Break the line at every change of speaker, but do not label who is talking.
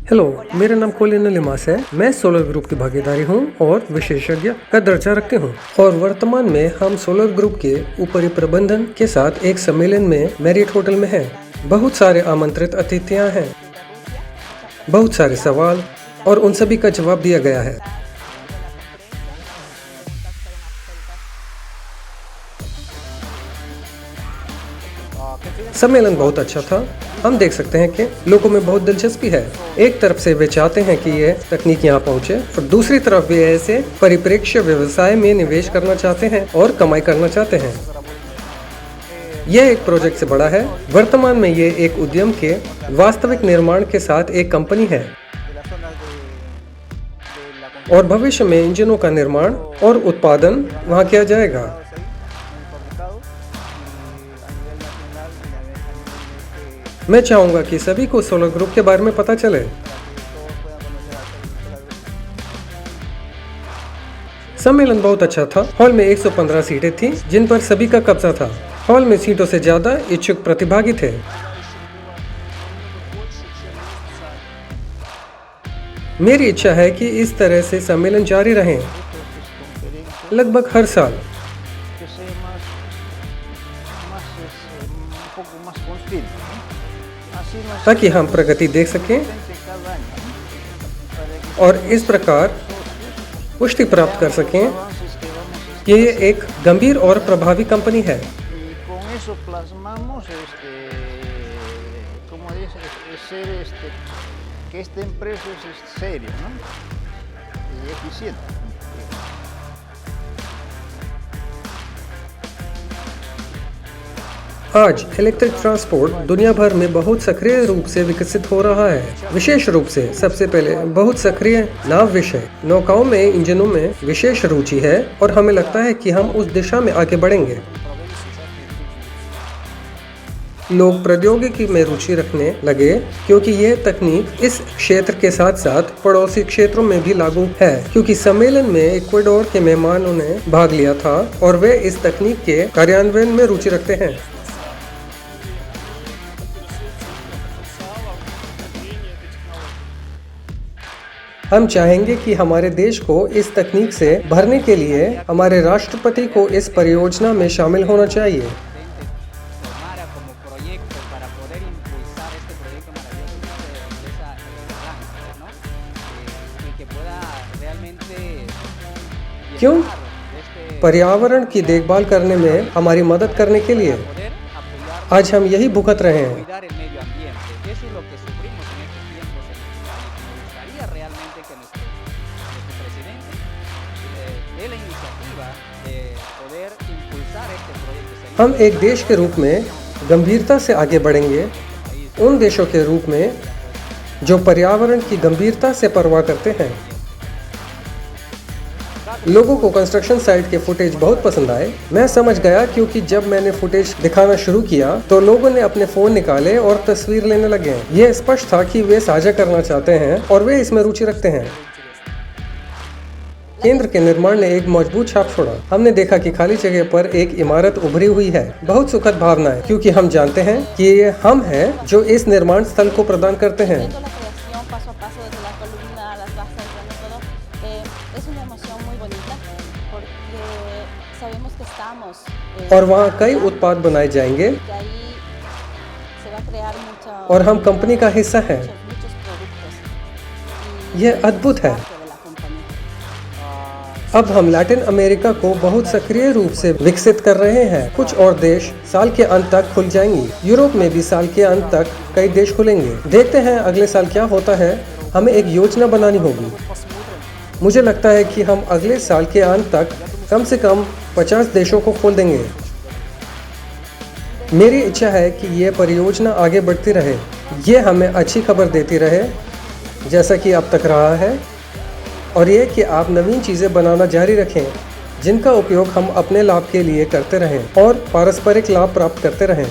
Hello, मेरा नाम Colin लिमास है। मैं सोलर ग्रुप की भागीदारी हूँ और विशेषज्ञ का दर्जा रखती हूँ। और वर्तमान में हम सोलर ग्रुप के ऊपरी प्रबंधन के साथ एक सम्मेलन में मैरियट होटल में हैं। बहुत सारे आमंत्रित अतिथियाँ हैं, बहुत सारे सवाल और उन सभी का जवाब दिया गया है। सम्मेलन बहुत अच्छा था। हम देख सकते हैं कि लोगों में बहुत दिलचस्पी है। एक तरफ से वे चाहते हैं कि ये तकनीक यहाँ पहुँचे और दूसरी तरफ वे ऐसे परिप्रेक्ष्य व्यवसाय में निवेश करना चाहते हैं और कमाई करना चाहते हैं। यह एक प्रोजेक्ट से बड़ा है। वर्तमान में ये एक उद्यम के वास्तविक निर्माण के साथ एक कंपनी है और भविष्य में इंजनों का निर्माण और उत्पादन वहाँ किया जाएगा। मैं चाहूँगा कि सभी को सोलर ग्रुप के बारे में पता चले। सम्मेलन बहुत अच्छा था। हॉल में 115 सीटें थीं, जिन पर सभी का कब्जा था। हॉल में सीटों से ज्यादा इच्छुक प्रतिभागी थे। मेरी इच्छा है कि इस तरह से सम्मेलन जारी रहें, लगभग हर साल। ताकि हम प्रगति देख सकें और इस प्रकार पुष्टि प्राप्त कर सकें कि ये एक गंभीर और प्रभावी कंपनी है। आज इलेक्ट्रिक ट्रांसपोर्ट दुनिया भर में बहुत सक्रिय रूप से विकसित हो रहा है। विशेष रूप से सबसे पहले बहुत सक्रिय नाव विषय नौकाओं में इंजनों में विशेष रुचि है और हमें लगता है कि हम उस दिशा में आगे बढ़ेंगे। लोग प्रौद्योगिकी में रुचि रखने लगे क्योंकि यह तकनीक इस क्षेत्र के साथ साथ पड़ोसी क्षेत्रों में भी लागू है। क्योंकि सम्मेलन में इक्वाडोर के मेहमानों ने भाग लिया था और वे इस तकनीक के कार्यान्वयन में रुचि रखते हैं। हम चाहेंगे कि हमारे देश को इस तकनीक से भरने के लिए हमारे राष्ट्रपति को इस परियोजना में शामिल होना चाहिए। क्यों? पर्यावरण की देखभाल करने में हमारी मदद करने के लिए। आज हम यही भुगत रहे हैं। हम एक देश के रूप में गंभीरता से आगे बढ़ेंगे, उन देशों के रूप में जो पर्यावरण की गंभीरता से परवाह करते हैं। लोगों को कंस्ट्रक्शन साइट के फुटेज बहुत पसंद आए। मैं समझ गया क्योंकि जब मैंने फुटेज दिखाना शुरू किया तो लोगों ने अपने फोन निकाले और तस्वीर लेने लगे। यह स्पष्ट था कि वे साझा करना चाहते हैं और वे इसमें रुचि रखते हैं। केंद्र के निर्माण ने एक मजबूत छाप छोड़ा। हमने देखा कि खाली जगह पर एक इमारत उभरी हुई है। बहुत सुखद भावना है क्योंकि हम जानते हैं कि ये हम हैं जो इस निर्माण स्थल को प्रदान करते हैं। और वहाँ कई उत्पाद बनाए जाएंगे और हम कंपनी का हिस्सा हैं। यह अद्भुत है। अब हम लैटिन अमेरिका को बहुत सक्रिय रूप से विकसित कर रहे हैं। कुछ और देश साल के अंत तक खुल जाएंगी। यूरोप में भी साल के अंत तक कई देश खुलेंगे। देखते हैं अगले साल क्या होता है। हमें एक योजना बनानी होगी। मुझे लगता है कि हम अगले साल के अंत तक कम से कम 50 देशों को खोल देंगे। मेरी इच्छा है कि ये परियोजना आगे बढ़ती रहे। ये हमें अच्छी खबर देती रहे जैसा कि अब तक रहा है, और ये कि आप नवीन चीज़ें बनाना जारी रखें जिनका उपयोग हम अपने लाभ के लिए करते रहें और पारस्परिक लाभ प्राप्त करते रहें।